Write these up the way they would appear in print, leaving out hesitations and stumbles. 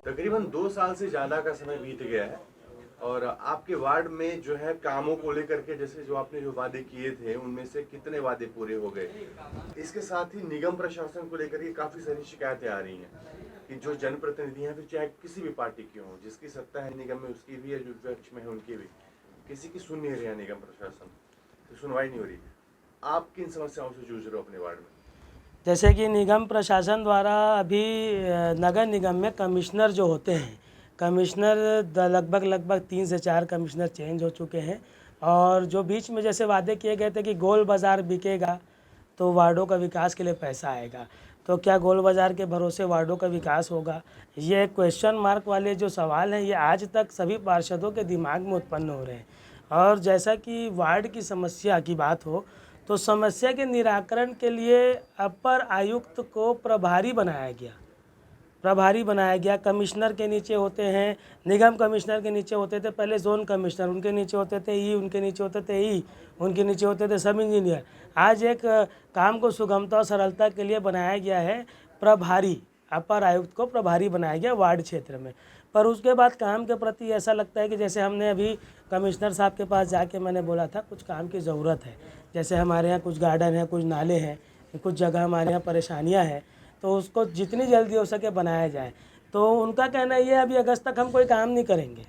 तकरीबन 2 साल से ज़्यादा का समय बीत गया है और आपके वार्ड में जो है कामों को लेकर के जैसे जो आपने जो वादे किए थे उनमें से कितने वादे पूरे हो गए। इसके साथ ही निगम प्रशासन को लेकर के काफ़ी सारी शिकायतें आ रही हैं कि जो जनप्रतिनिधि हैं फिर चाहे किसी भी पार्टी के हों, जिसकी सत्ता है निगम में उसकी भी है, जो विपक्ष में है उनकी भी, किसी की सुन नहीं रहा है निगम प्रशासन, तो सुनवाई नहीं हो रही। आप किन समस्याओं से जूझ रहे हो अपने वार्ड में? जैसे कि निगम प्रशासन द्वारा अभी नगर निगम में कमिश्नर जो होते हैं, कमिश्नर लगभग 3 से 4 कमिश्नर चेंज हो चुके हैं। और जो बीच में जैसे वादे किए गए थे कि गोल बाज़ार बिकेगा तो वार्डों का विकास के लिए पैसा आएगा, तो क्या गोल बाज़ार के भरोसे वार्डों का विकास होगा? ये क्वेश्चन मार्क वाले जो सवाल हैं ये आज तक सभी पार्षदों के दिमाग में उत्पन्न हो रहे हैं। और जैसा कि वार्ड की समस्या की बात हो तो समस्या के निराकरण के लिए अपर आयुक्त को प्रभारी बनाया गया। कमिश्नर के नीचे होते हैं, निगम कमिश्नर के नीचे होते थे पहले जोन कमिश्नर, उनके नीचे होते थे उनके नीचे होते थे उनके नीचे होते थे सब इंजीनियर। आज एक काम को सुगमता और सरलता के लिए बनाया गया है प्रभारी, अपर आयुक्त को प्रभारी बनाया गया वार्ड क्षेत्र में। पर उसके बाद काम के प्रति ऐसा लगता है कि जैसे हमने अभी कमिश्नर साहब के पास जाके मैंने बोला था कुछ काम की ज़रूरत है, जैसे हमारे यहाँ कुछ गार्डन है, कुछ नाले हैं, कुछ जगह हमारे यहाँ परेशानियाँ हैं, तो उसको जितनी जल्दी हो सके बनाया जाए। तो उनका कहना ये है अभी अगस्त तक हम कोई काम नहीं करेंगे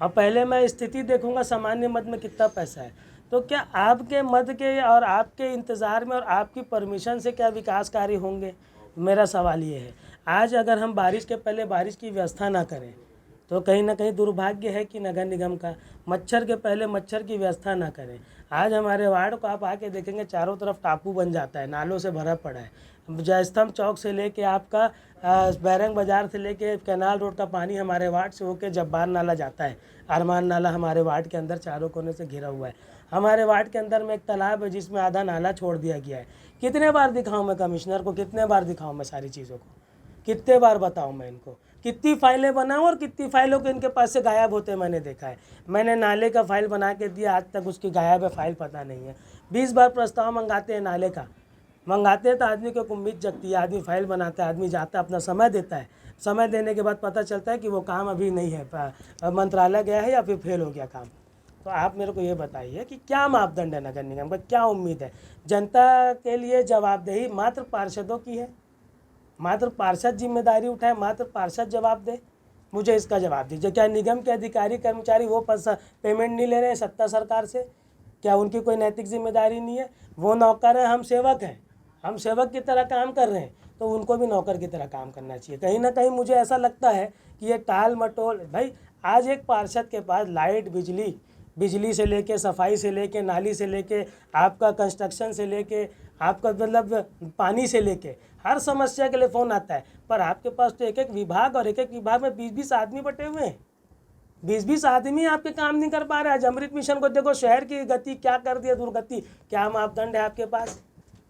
और पहले मैं स्थिति देखूंगा सामान्य मद में कितना पैसा है। तो क्या आपके मद के और आपके इंतज़ार में और आपकी परमिशन से क्या विकास कार्य होंगे? मेरा सवाल ये है। आज अगर हम बारिश के पहले बारिश की व्यवस्था ना करें तो कहीं ना कहीं दुर्भाग्य है कि नगर निगम का मच्छर के पहले मच्छर की व्यवस्था ना करें। आज हमारे वार्ड को आप आके देखेंगे चारों तरफ टापू बन जाता है, नालों से भरा पड़ा है। जयस्तंभ चौक से लेके आपका बैरंग बाज़ार से लेके कैनाल रोड का पानी हमारे वार्ड से होके जब्बार नाला जाता है। अरमान नाला हमारे वार्ड के अंदर चारों कोने से घिरा हुआ है। हमारे वार्ड के अंदर में एक तालाब है जिसमें आधा नाला छोड़ दिया गया है। कितने बार दिखाऊं मैं कमिश्नर को, कितने बार दिखाऊं मैं सारी चीज़ों को, कितने बार बताऊं मैं इनको? कितनी फाइलें बनाऊं और कितनी फाइलों को इनके पास से गायब होते मैंने देखा है। मैंने नाले का फाइल बना के दिया, आज तक उसकी गायब है फाइल, पता नहीं है। 20 बार प्रस्ताव मंगाते हैं नाले का, मंगाते हैं तो आदमी को उम्मीद जगती है, आदमी फाइल बनाता है, आदमी जाता है, अपना समय देता है। समय देने के बाद पता चलता है कि वो काम अभी नहीं है, मंत्रालय गया है या फिर फेल हो गया काम। तो आप मेरे को ये बताइए कि क्या मापदंड है नगर निगम का, क्या उम्मीद है? जनता के लिए जवाबदेही मात्र पार्षदों की है, मात्र पार्षद जिम्मेदारी उठाए, मात्र पार्षद जवाब दे? मुझे इसका जवाब दीजिए। क्या निगम के अधिकारी कर्मचारी वो पेमेंट नहीं ले रहे हैं सत्ता सरकार से? क्या उनकी कोई नैतिक जिम्मेदारी नहीं है? वो नौकर हैं, हम सेवक हैं, हम सेवक की तरह काम कर रहे हैं, तो उनको भी नौकर की तरह काम करना चाहिए। कहीं ना कहीं मुझे ऐसा लगता है कि ये टाल मटोल, भाई आज एक पार्षद के पास लाइट, बिजली से लेके, सफाई से लेके, नाली से लेके, आपका कंस्ट्रक्शन से लेके, आपका मतलब पानी से लेके हर समस्या के लिए फ़ोन आता है। पर आपके पास तो एक एक विभाग और एक एक विभाग में 20-20 आदमी बटे हुए हैं। 20-20 आदमी आपके काम नहीं कर पा रहे। आज अमृत मिशन को देखो, शहर की गति क्या कर दिया, दुर्गति। क्या मापदंड है आपके पास?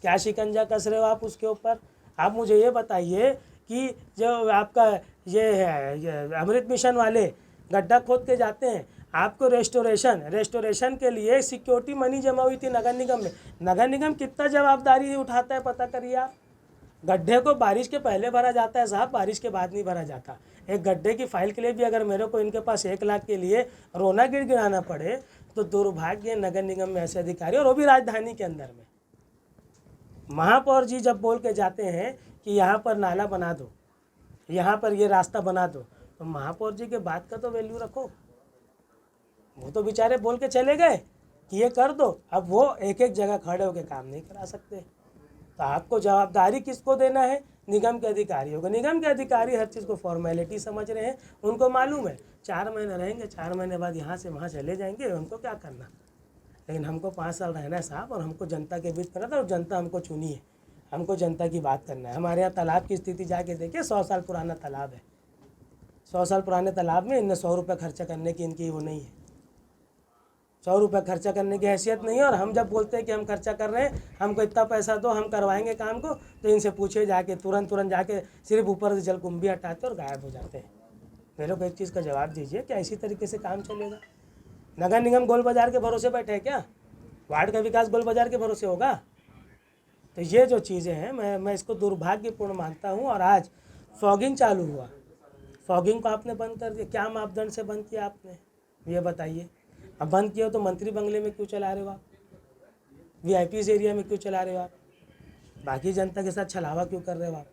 क्या शिकंजा कस रहे हो आप उसके ऊपर? आप मुझे ये बताइए कि जो आपका ये है, ये अमृत मिशन वाले गड्ढा खोद के जाते हैं, आपको रेस्टोरेशन के लिए सिक्योरिटी मनी जमा हुई थी नगर निगम में। नगर निगम कितना जवाबदारी उठाता है पता करिए आप। गड्ढे को बारिश के पहले भरा जाता है साहब, बारिश के बाद नहीं भरा जाता। एक गड्ढे की फाइल के लिए भी अगर मेरे को इनके पास 1 लाख के लिए रोना गिड़गिड़ाना पड़े तो दुर्भाग्य नगर निगम में ऐसे अधिकारी, और वो भी राजधानी के अंदर में। महापौर जी जब बोल के जाते हैं कि यहाँ पर नाला बना दो, यहाँ पर ये रास्ता बना दो, तो महापौर जी के बात का तो वैल्यू रखो। वो तो बेचारे बोल के चले गए कि ये कर दो, अब वो एक एक जगह खड़े होकर काम नहीं करा सकते। तो आपको जवाबदारी किसको देना है? निगम के अधिकारियों को। निगम के अधिकारी हर चीज़ को फॉर्मेलिटी समझ रहे हैं। उनको मालूम है 4 महीने रहेंगे, 4 महीने बाद यहाँ से वहाँ चले जाएंगे, उनको क्या करना। लेकिन हमको 5 साल रहना है साहब, और हमको जनता के बीच करना था, और जनता हमको चुनी है, हमको जनता की बात करना है। हमारे यहाँ तालाब की स्थिति जाके देखिए, 100 साल पुराना तालाब है। 100 साल पुराने तालाब में इनने 100 रुपये खर्चा करने की इनकी वो नहीं है, 100 रुपये खर्चा करने की हैसियत नहीं है। और हम जब बोलते हैं कि हम खर्चा कर रहे हैं, हमको इतना पैसा दो, हम करवाएंगे काम को, तो इनसे पूछे जाके तुरंत जाके सिर्फ ऊपर से जलकुंभी हटाते और गायब हो जाते हैं। मेरे को एक चीज़ का जवाब दीजिए, क्या इसी तरीके से काम चलेगा? नगर निगम गोल बाजार के भरोसे बैठे है क्या? वार्ड का विकास गोल बाजार के भरोसे होगा? तो ये जो चीज़ें हैं मैं इसको दुर्भाग्यपूर्ण मानता हूँ। और आज फॉगिंग चालू हुआ, फॉगिंग को आपने बंद कर दिया, क्या मापदंड से बंद किया आपने, ये बताइए। अब बंद किया तो मंत्री बंगले में क्यों चला रहे हो आप, वीआईपी एरिया में क्यों चला रहे हो आप, बाकी जनता के साथ छलावा क्यों कर रहे हो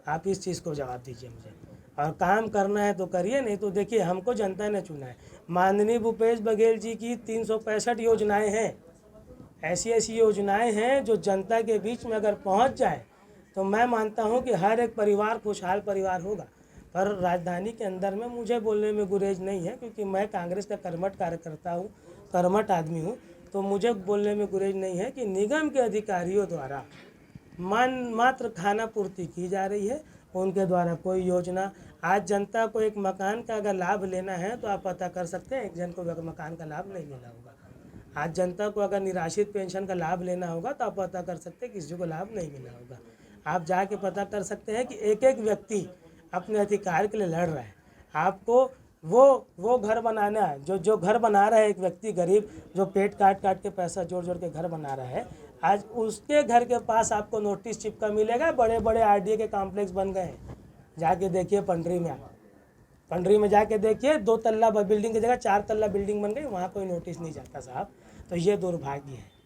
आप इस चीज़ को जवाब दीजिए मुझे। और काम करना है तो करिए, नहीं तो देखिए हमको जनता ने चुना है। माननीय भूपेश बघेल जी की 365 योजनाएं हैं, ऐसी ऐसी योजनाएं हैं जो जनता के बीच में अगर पहुंच जाए तो मैं मानता हूं कि हर एक परिवार खुशहाल परिवार होगा। पर राजधानी के अंदर में मुझे बोलने में गुरेज नहीं है, क्योंकि मैं कांग्रेस का कर्मठ कार्यकर्ता हूँ, कर्मठ आदमी हूँ, तो मुझे बोलने में गुरेज नहीं है कि निगम के अधिकारियों द्वारा मात्र खाना पूर्ति की जा रही है, उनके द्वारा कोई योजना। आज जनता को एक मकान का अगर लाभ लेना है तो आप पता कर सकते हैं, एक जन को अगर मकान का लाभ नहीं मिला होगा। आज जनता को अगर निराश्रित पेंशन का लाभ लेना होगा तो आप पता कर सकते हैं किसी को लाभ नहीं मिला होगा। आप जाके पता कर सकते हैं कि एक एक व्यक्ति अपने अधिकार के लिए लड़ रहा है। आपको वो घर बनाना है, जो घर बना रहा है एक व्यक्ति गरीब, जो पेट काट काट के पैसा जोड़ जोड़ के घर बना रहा है, आज उसके घर के पास आपको नोटिस चिपका मिलेगा। बड़े बड़े आरडीए के कॉम्प्लेक्स बन गए हैं, जाके देखिए पंडरी में, पंडरी में जाके देखिए 2 तल्ला बिल्डिंग की जगह 4 तल्ला बिल्डिंग बन गई, वहाँ कोई नोटिस नहीं जाता साहब। तो ये दुर्भाग्य है।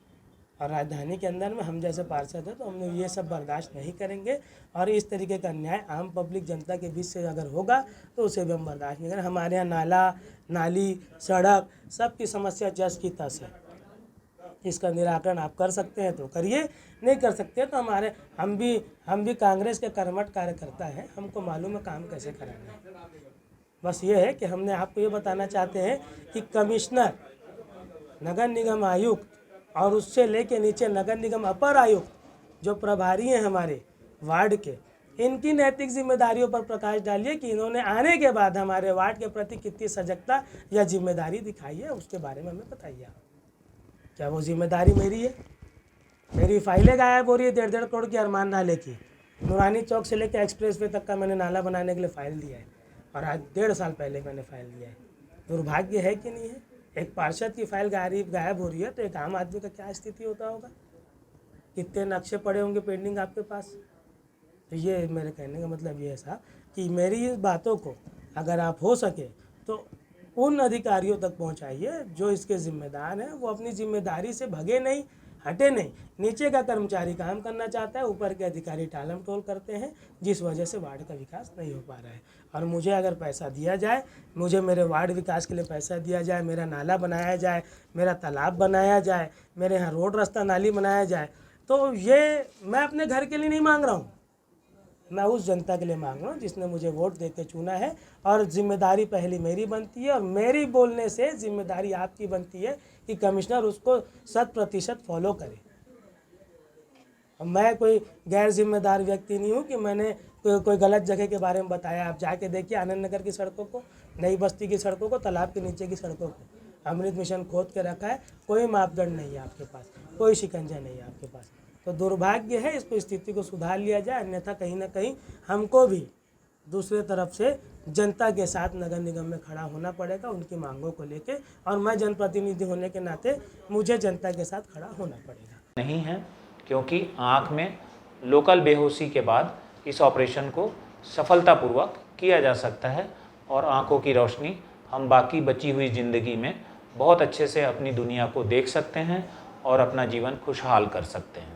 और राजधानी के अंदर में हम जैसे पार्षद हैं तो हम लोग ये सब बर्दाश्त नहीं करेंगे, और इस तरीके का अन्याय आम पब्लिक जनता के बीच से अगर होगा तो उसे भी हम बर्दाश्त नहीं करेंगे। हमारे यहाँ नाला नाली सड़क सब की समस्या जस की तस है, इसका निराकरण आप कर सकते हैं तो करिए, नहीं कर सकते तो हम भी कांग्रेस के कर्मठ कार्यकर्ता हैं, हमको मालूम है काम कैसे कराना है। बस ये है कि हमने आपको ये बताना चाहते हैं कि कमिश्नर, नगर निगम आयुक्त और उससे लेके नीचे नगर निगम अपर आयुक्त जो प्रभारी हैं हमारे वार्ड के, इनकी नैतिक जिम्मेदारियों पर प्रकाश डालिए कि इन्होंने आने के बाद हमारे वार्ड के प्रति कितनी सजगता या जिम्मेदारी दिखाई है, उसके बारे में हमें बताइए। क्या वो जिम्मेदारी मेरी है? मेरी फाइलें गायब हो रही है 1.5 करोड़ की अरमान नाले की। नूरानी चौक से लेकर एक्सप्रेस वे तक का मैंने नाला बनाने के लिए फ़ाइल दिया है, और आज 1.5 साल पहले मैंने फ़ाइल दिया है। दुर्भाग्य है कि नहीं है? एक पार्षद की फाइल गायब हो रही है तो एक आम आदमी का क्या स्थिति होता होगा? कितने नक्शे पड़े होंगे पेंडिंग आपके पास? तो ये मेरे कहने का मतलब ये है साहब कि मेरी इस बातों को अगर आप हो सके तो उन अधिकारियों तक पहुंचाइए जो इसके जिम्मेदार हैं। वो अपनी जिम्मेदारी से भगे नहीं, हटे नहीं। नीचे का कर्मचारी काम करना चाहता है, ऊपर के अधिकारी टालम टोल करते हैं, जिस वजह से वार्ड का विकास नहीं हो पा रहा है। और मुझे अगर पैसा दिया जाए, मुझे मेरे वार्ड विकास के लिए पैसा दिया जाए, मेरा नाला बनाया जाए, मेरा तालाब बनाया जाए, मेरे यहाँ रोड रास्ता नाली बनाया जाए, तो ये मैं अपने घर के लिए नहीं मांग रहा हूँ, मैं उस जनता के लिए मांग रहा हूँ जिसने मुझे वोट देकर चुना है। और जिम्मेदारी पहली मेरी बनती है, और मेरी बोलने से जिम्मेदारी आपकी बनती है कि कमिश्नर उसको 100% फॉलो करे। मैं कोई गैर जिम्मेदार व्यक्ति नहीं हूँ कि मैंने कोई गलत जगह के बारे में बताया। आप जाके देखिए आनंद नगर की सड़कों को, नई बस्ती की सड़कों को, तालाब के नीचे की सड़कों को, अमृत मिशन खोद के रखा है। कोई मापदंड नहीं है आपके पास, कोई शिकंजा नहीं है आपके पास। तो दुर्भाग्य है, इसको स्थिति को सुधार लिया जाए, अन्यथा कहीं ना कहीं हमको भी दूसरे तरफ से जनता के साथ नगर निगम में खड़ा होना पड़ेगा उनकी मांगों को लेके। और मैं जनप्रतिनिधि होने के नाते मुझे जनता के साथ खड़ा होना पड़ेगा। नहीं है, क्योंकि आँख में लोकल बेहोशी के बाद इस ऑपरेशन को सफलतापूर्वक किया जा सकता है, और आँखों की रोशनी हम बाकी बची हुई ज़िंदगी में बहुत अच्छे से अपनी दुनिया को देख सकते हैं और अपना जीवन खुशहाल कर सकते हैं।